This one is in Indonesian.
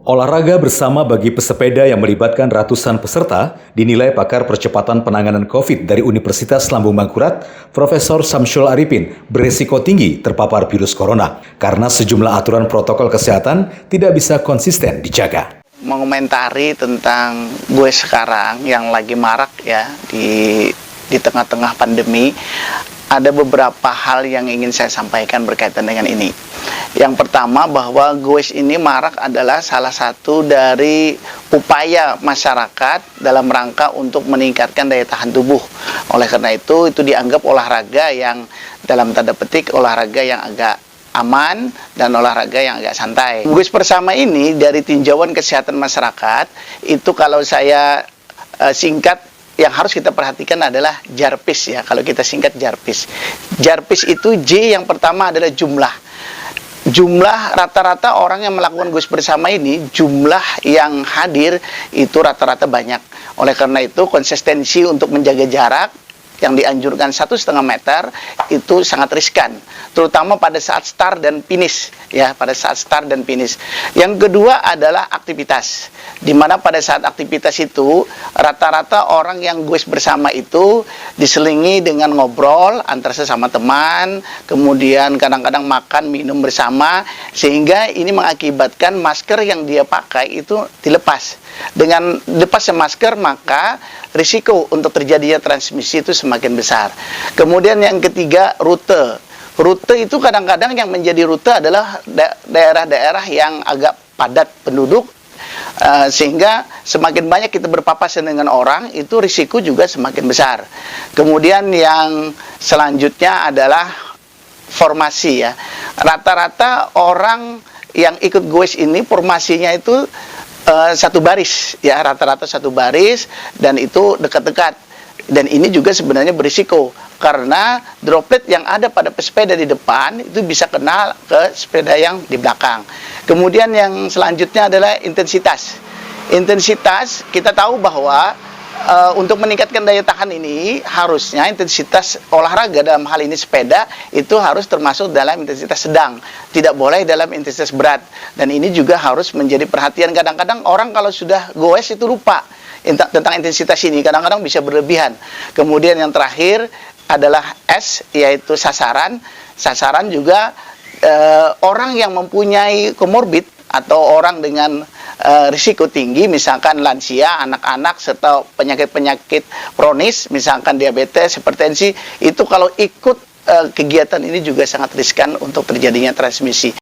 Olahraga bersama bagi pesepeda yang melibatkan ratusan peserta dinilai pakar percepatan penanganan COVID dari Universitas Lambung Mangkurat, Profesor Samsyul Arifin, beresiko tinggi terpapar virus corona karena sejumlah aturan protokol kesehatan tidak bisa konsisten dijaga. Mengomentari tentang gue sekarang yang lagi marak ya di tengah-tengah pandemi, ada beberapa hal yang ingin saya sampaikan berkaitan dengan ini. Yang pertama, bahwa goes ini marak adalah salah satu dari upaya masyarakat dalam rangka untuk meningkatkan daya tahan tubuh. Oleh karena itu dianggap olahraga yang dalam tanda petik olahraga yang agak aman dan olahraga yang agak santai. Goes bersama ini dari tinjauan kesehatan masyarakat, itu kalau saya singkat, yang harus kita perhatikan adalah JARPIS ya, kalau kita singkat JARPIS. JARPIS itu J yang pertama adalah jumlah. Jumlah rata-rata orang yang melakukan goes bersama ini, jumlah yang hadir itu rata-rata banyak. Oleh karena itu konsistensi untuk menjaga jarak yang dianjurkan 1,5 meter itu sangat riskan, terutama pada saat start dan finish ya, pada saat start dan finish. Yang kedua adalah aktivitas, di mana pada saat aktivitas itu rata-rata orang yang goes bersama itu diselingi dengan ngobrol antar sesama teman, kemudian kadang-kadang makan minum bersama, sehingga ini mengakibatkan masker yang dia pakai itu dilepas. Dengan lepasnya masker, maka risiko untuk terjadinya transmisi itu semakin besar. Kemudian yang ketiga, rute. Rute itu kadang-kadang yang menjadi rute adalah daerah-daerah yang agak padat penduduk, sehingga semakin banyak kita berpapasan dengan orang, itu risiko juga semakin besar. Kemudian yang selanjutnya adalah formasi ya. Rata-rata orang yang ikut goes ini formasinya itu satu baris ya, rata-rata satu baris, dan itu dekat-dekat. Dan ini juga sebenarnya berisiko karena droplet yang ada pada pesepeda di depan itu bisa kena ke sepeda yang di belakang. Kemudian yang selanjutnya adalah intensitas. Intensitas, kita tahu bahwa untuk meningkatkan daya tahan ini harusnya intensitas olahraga, dalam hal ini sepeda, itu harus termasuk dalam intensitas sedang, tidak boleh dalam intensitas berat. Dan ini juga harus menjadi perhatian. Kadang-kadang orang kalau sudah goes itu lupa tentang intensitas ini, kadang-kadang bisa berlebihan. Kemudian yang terakhir adalah S, yaitu sasaran. Sasaran juga orang yang mempunyai komorbid atau orang dengan risiko tinggi, misalkan lansia, anak-anak, serta penyakit-penyakit kronis, misalkan diabetes, hipertensi, itu kalau ikut kegiatan ini juga sangat riskan untuk terjadinya transmisi.